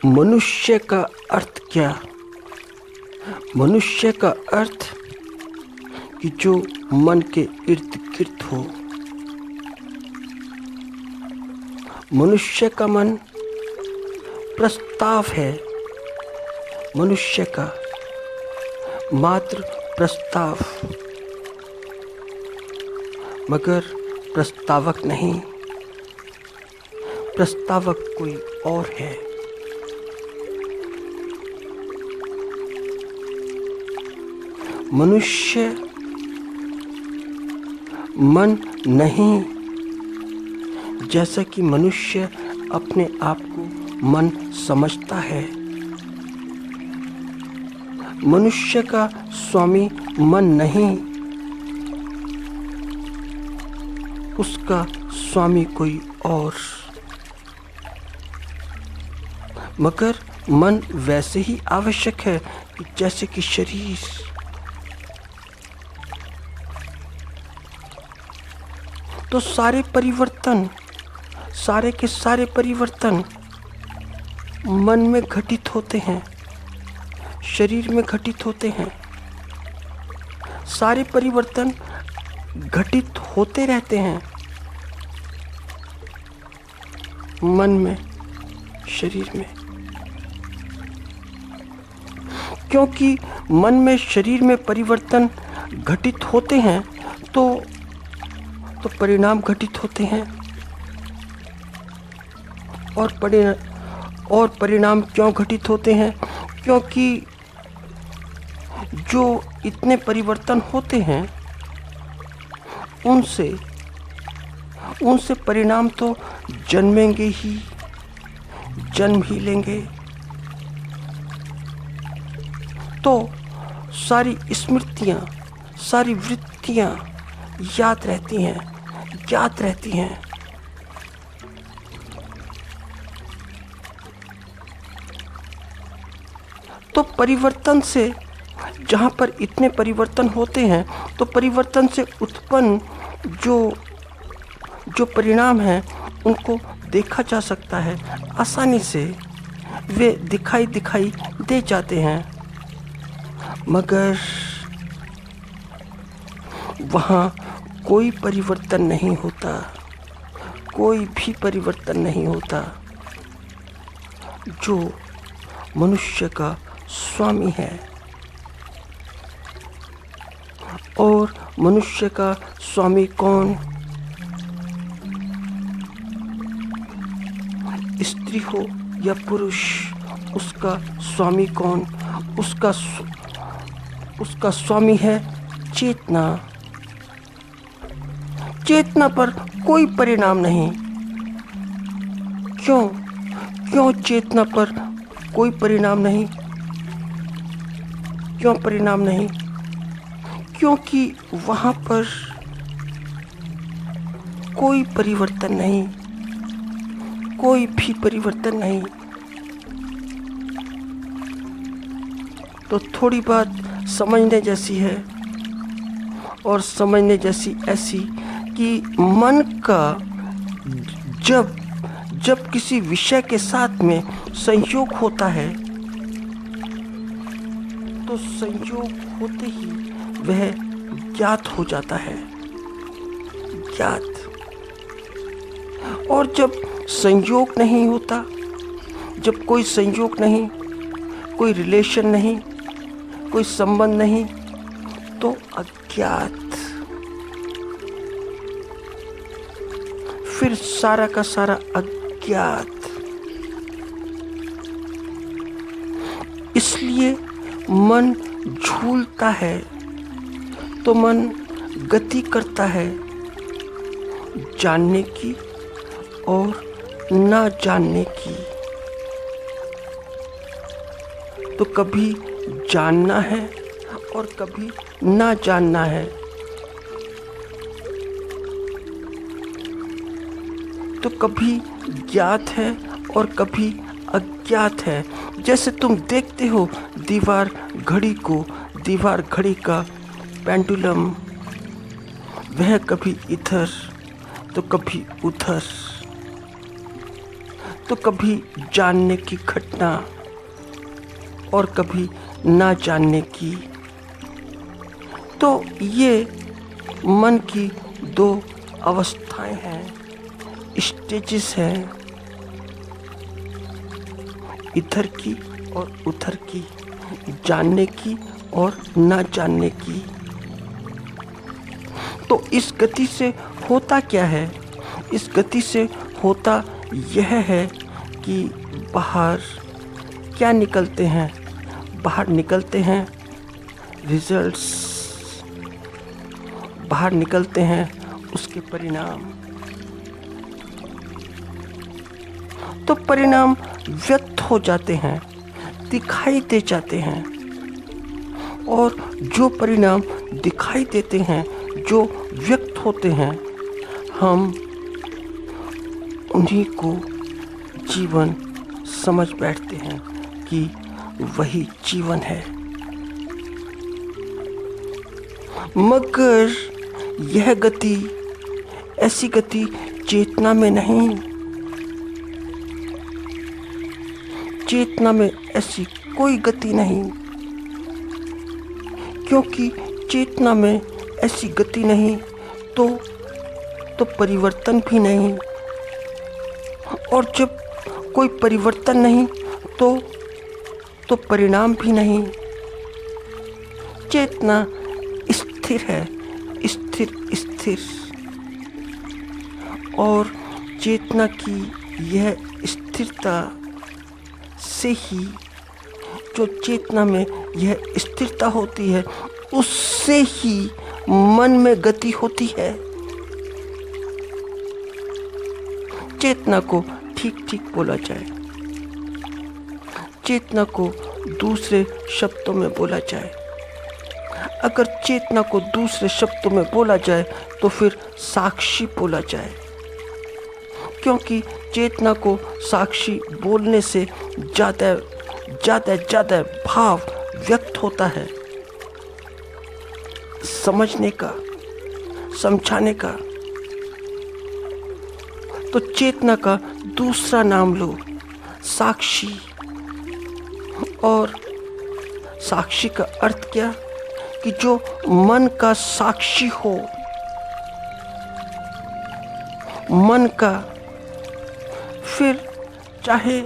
मनुष्य का अर्थ क्या? मनुष्य का अर्थ कि जो मन के इर्द गिर्द हो। मनुष्य का मन प्रस्ताव है, मनुष्य का मात्र प्रस्ताव, मगर प्रस्तावक नहीं। प्रस्तावक कोई और है। मनुष्य मन नहीं, जैसा कि मनुष्य अपने आप को मन समझता है। मनुष्य का स्वामी मन नहीं, उसका स्वामी कोई और। मगर मन वैसे ही आवश्यक है कि जैसे कि शरीर। तो सारे परिवर्तन, सारे के सारे परिवर्तन मन में घटित होते हैं, शरीर में घटित होते हैं। सारे परिवर्तन घटित होते रहते हैं मन में, शरीर में। क्योंकि मन में, शरीर में परिवर्तन घटित होते हैं तो परिणाम घटित होते हैं। और परिणाम क्यों घटित होते हैं? क्योंकि जो इतने परिवर्तन होते हैं उनसे परिणाम तो जन्मेंगे ही, जन्म ही लेंगे। तो सारी स्मृतियाँ, सारी वृत्तियाँ याद रहती हैं, ज्ञात रहती हैं। तो परिवर्तन से, जहाँ पर इतने परिवर्तन होते हैं, तो परिवर्तन से उत्पन्न जो परिणाम हैं उनको देखा जा सकता है आसानी से। वे दिखाई दे जाते हैं, मगर वहाँ कोई परिवर्तन नहीं होता, कोई भी परिवर्तन नहीं होता। जो मनुष्य का स्वामी है, और मनुष्य का स्वामी कौन? स्त्री हो या पुरुष, उसका स्वामी कौन? उसका स्वामी है चेतना। चेतना पर कोई परिणाम नहीं। क्यों चेतना पर कोई परिणाम नहीं? क्यों परिणाम नहीं? क्योंकि वहाँ पर कोई परिवर्तन नहीं, कोई भी परिवर्तन नहीं। तो थोड़ी बात समझने जैसी है, और समझने जैसी ऐसी कि मन का जब किसी विषय के साथ में संयोग होता है, तो संयोग होते ही वह ज्ञात हो जाता है, ज्ञात। और जब संयोग नहीं होता, जब कोई संयोग नहीं, कोई रिलेशन नहीं, कोई संबंध नहीं, तो अज्ञात। फिर सारा का सारा अज्ञात। इसलिए मन झूलता है, तो मन गति करता है जानने की और ना जानने की। तो कभी जानना है और कभी ना जानना है। तो कभी ज्ञात है और कभी अज्ञात है। जैसे तुम देखते हो दीवार घड़ी को, दीवार घड़ी का पेंडुलम, वह कभी इधर तो कभी उधर। तो कभी जानने की घटना और कभी ना जानने की। तो ये मन की दो अवस्थाएं हैं, स्टेजेस हैं, इधर की और उधर की, जानने की और ना जानने की। तो इस गति से होता क्या है? इस गति से होता यह है कि बाहर क्या निकलते हैं? बाहर निकलते हैं रिजल्ट्स, बाहर निकलते हैं उसके परिणाम। तो परिणाम व्यक्त हो जाते हैं, दिखाई दे जाते हैं, और जो परिणाम दिखाई देते हैं, जो व्यक्त होते हैं, हम उन्हीं को जीवन समझ बैठते हैं कि वही जीवन है। मगर यह गति, ऐसी गति चेतना में नहीं। चेतना में ऐसी कोई गति नहीं, क्योंकि चेतना में ऐसी गति नहीं तो परिवर्तन भी नहीं, और जब कोई परिवर्तन नहीं तो परिणाम भी नहीं। चेतना स्थिर है, स्थिर स्थिर, और चेतना की यह स्थिरता से ही, जो चेतना में यह स्थिरता होती है, उससे ही मन में गति होती है। चेतना को ठीक ठीक बोला जाए, चेतना को दूसरे शब्दों में बोला जाए। अगर चेतना को दूसरे शब्दों में बोला जाए तो फिर साक्षी बोला जाए, क्योंकि चेतना को साक्षी बोलने से ज़्यादा भाव व्यक्त होता है, समझने का, समझाने का। तो चेतना का दूसरा नाम लो, साक्षी। और साक्षी का अर्थ क्या? कि जो मन का साक्षी हो, मन का। फिर चाहे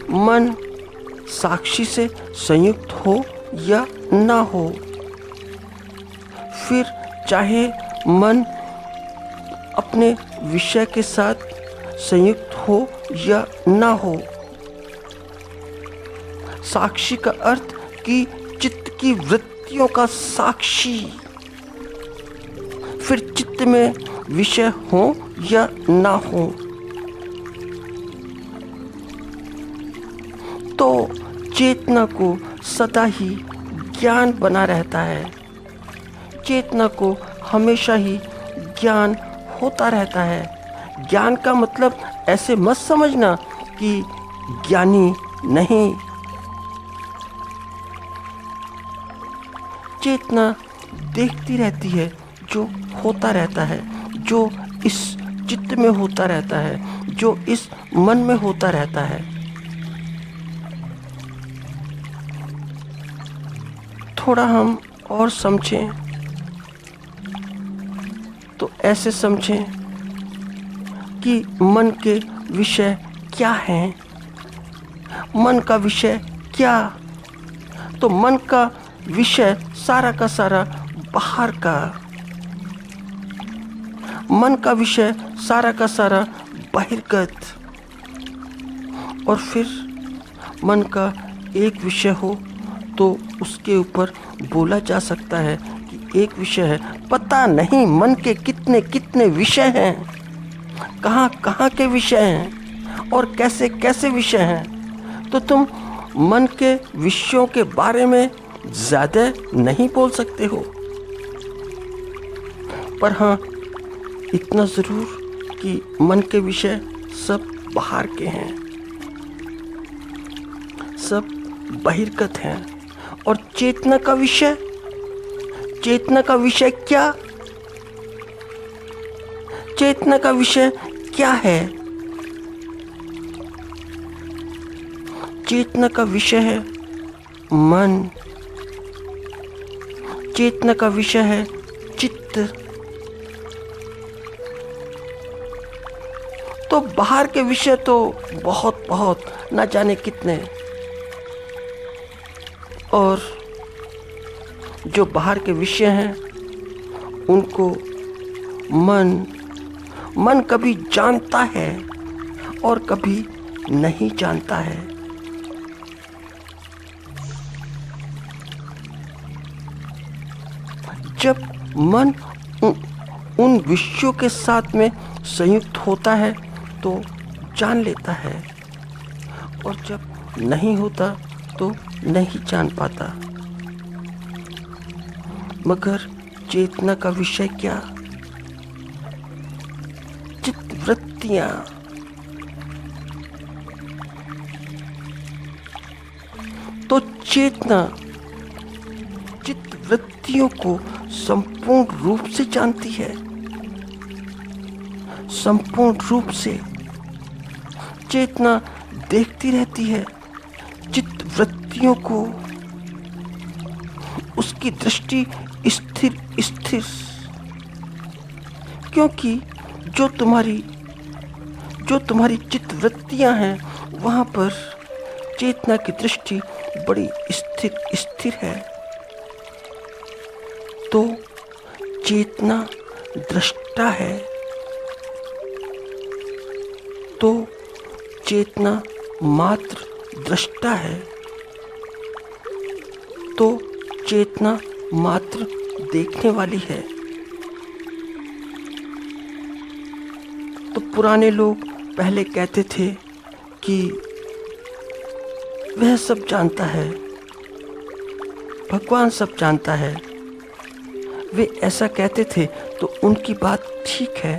मन साक्षी से संयुक्त हो या ना हो, फिर चाहे मन अपने विषय के साथ संयुक्त हो या ना हो। साक्षी का अर्थ कि चित्त की वृत्तियों का साक्षी। फिर चित्त में विषय हो या ना हो। तो चेतना को सदा ही ज्ञान बना रहता है, चेतना को हमेशा ही ज्ञान होता रहता है। ज्ञान का मतलब ऐसे मत समझना कि ज्ञानी नहीं। चेतना देखती रहती है जो होता रहता है, जो इस चित्त में होता रहता है, जो इस मन में होता रहता है। थोड़ा हम और समझें तो ऐसे समझें कि मन के विषय क्या हैं। मन का विषय क्या? तो मन का विषय सारा का सारा बाहर का, मन का विषय सारा का सारा बहिर्गत। और फिर मन का एक विषय हो तो उसके ऊपर बोला जा सकता है कि एक विषय है। पता नहीं मन के कितने कितने विषय हैं, कहाँ कहाँ के विषय हैं और कैसे कैसे विषय हैं। तो तुम मन के विषयों के बारे में ज़्यादा नहीं बोल सकते हो, पर हाँ इतना ज़रूर कि मन के विषय सब बाहर के हैं, सब बहिर्गत हैं। और चेतना का विषय, चेतना का विषय क्या? चेतना का विषय क्या है? चेतना का विषय है मन, चेतना का विषय है चित्त। तो बाहर के विषय तो बहुत बहुत ना जाने कितने, और जो बाहर के विषय हैं उनको मन कभी जानता है और कभी नहीं जानता है। जब मन उन विषयों के साथ में संयुक्त होता है तो जान लेता है, और जब नहीं होता तो नहीं जान पाता। मगर चेतना का विषय क्या? चित्तवृत्तियां। तो चेतना चित्तवृत्तियों को संपूर्ण रूप से जानती है, संपूर्ण रूप से। चेतना देखती रहती है चित्तवृत्तियों को, उसकी दृष्टि स्थिर स्थिर, क्योंकि जो तुम्हारी चित्तवृत्तियां हैं वहां पर चेतना की दृष्टि बड़ी स्थिर स्थिर है। तो चेतना दृष्टा है, तो चेतना मात्र दृष्टा है, तो चेतना मात्र देखने वाली है। तो पुराने लोग पहले कहते थे कि वह सब जानता है, भगवान सब जानता है। वे ऐसा कहते थे तो उनकी बात ठीक है,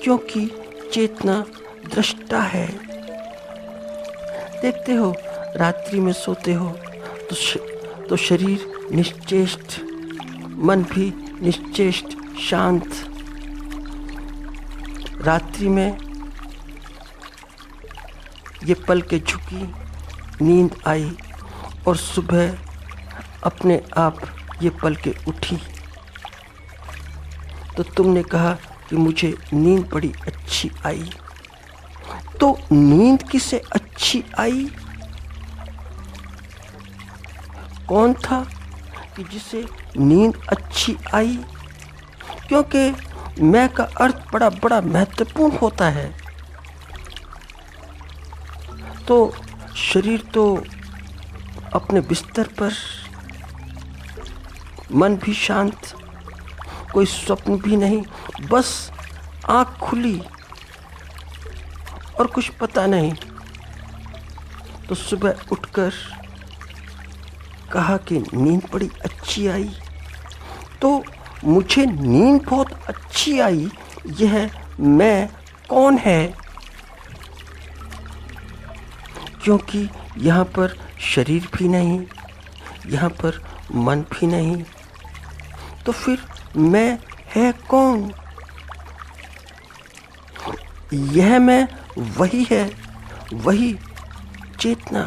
क्योंकि चेतना दृष्टा है। देखते हो, रात्रि में सोते हो तो शरीर निश्चेष्ट, मन भी निश्चेष्ट शांत। रात्रि में ये पलकें झुकी, नींद आई, और सुबह अपने आप ये पलकें उठी। तो तुमने कहा कि मुझे नींद बड़ी अच्छी आई। तो नींद किसे अच्छी आई? कौन था कि जिसे नींद अच्छी आई? क्योंकि मैं का अर्थ बड़ा बड़ा महत्वपूर्ण होता है। तो शरीर तो अपने बिस्तर पर, मन भी शांत, कोई स्वप्न भी नहीं, बस आँख खुली और कुछ पता नहीं। तो सुबह उठकर कहा कि नींद बड़ी अच्छी आई। तो मुझे नींद बहुत अच्छी आई, यह मैं कौन है? क्योंकि यहाँ पर शरीर भी नहीं, यहाँ पर मन भी नहीं, तो फिर मैं है कौन? यह मैं वही है, वही चेतना।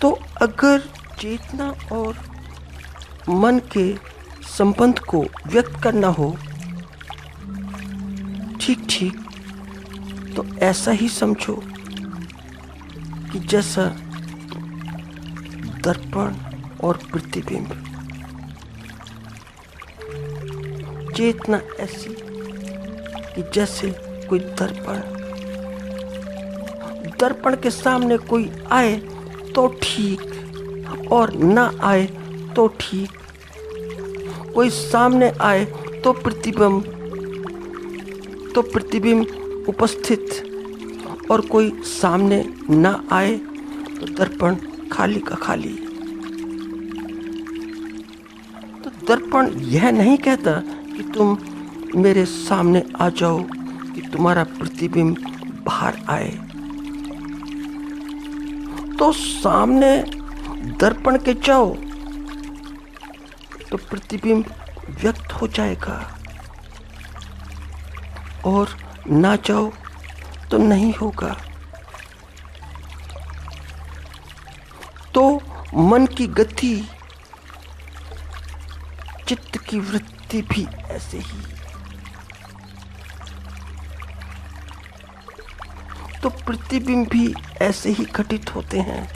तो अगर चेतना और मन के संबंध को व्यक्त करना हो ठीक ठीक, तो ऐसा ही समझो कि जैसा दर्पण और प्रतिबिंब। चेतना ऐसी कि जैसे कोई दर्पण के सामने कोई आए तो ठीक, और ना आए तो ठीक। कोई सामने आए तो प्रतिबिंब उपस्थित, और कोई सामने ना आए तो दर्पण खाली का खाली। तो दर्पण यह नहीं कहता कि तुम मेरे सामने आ जाओ, कि तुम्हारा प्रतिबिंब बाहर आए। तो सामने दर्पण के जाओ तो प्रतिबिंब व्यक्त हो जाएगा, और ना जाओ तो नहीं होगा। तो मन की गति, चित्त की वृत्ति भी ऐसे ही। तो प्रतिबिंब भी ऐसे ही घटित होते हैं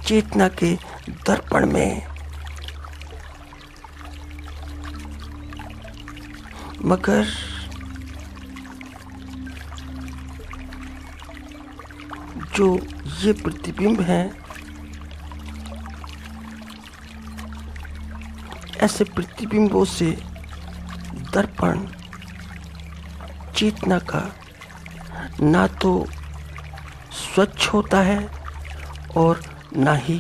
चेतना के दर्पण में। मगर जो ये प्रतिबिंब हैं, ऐसे प्रतिबिंबों से दर्पण चेतना का ना तो स्वच्छ होता है और ना ही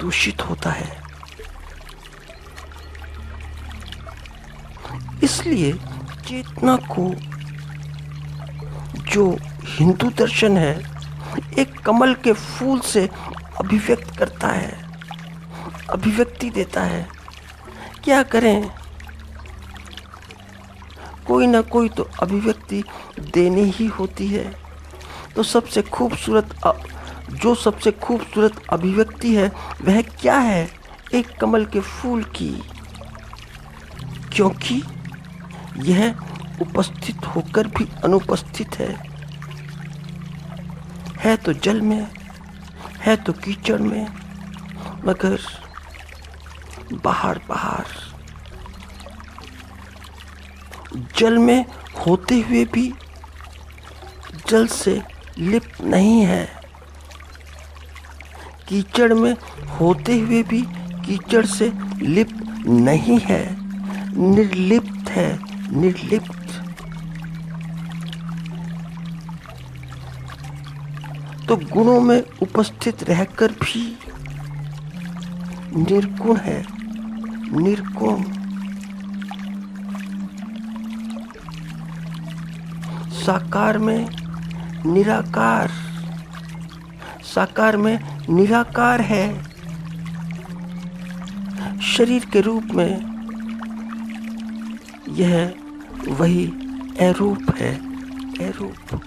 दूषित होता है। इसलिए चेतना को जो हिंदू दर्शन है एक कमल के फूल से अभिव्यक्त करता है, अभिव्यक्ति देता है। क्या करें, कोई ना कोई तो अभिव्यक्ति देनी ही होती है। तो सबसे खूबसूरत अभिव्यक्ति है वह क्या है? एक कमल के फूल की, क्योंकि यह उपस्थित होकर भी अनुपस्थित है तो जल में, है तो कीचड़ में, मगर बाहर जल में होते हुए भी जल से लिप्त नहीं है, कीचड़ में होते हुए भी कीचड़ से लिप्त नहीं है, निर्लिप्त है, निर्लिप्त। तो गुणों में उपस्थित रहकर भी निर्गुण है, निर्गुण। साकार में निराकार, साकार में निराकार है, शरीर के रूप में यह वही अरूप है, अरूप।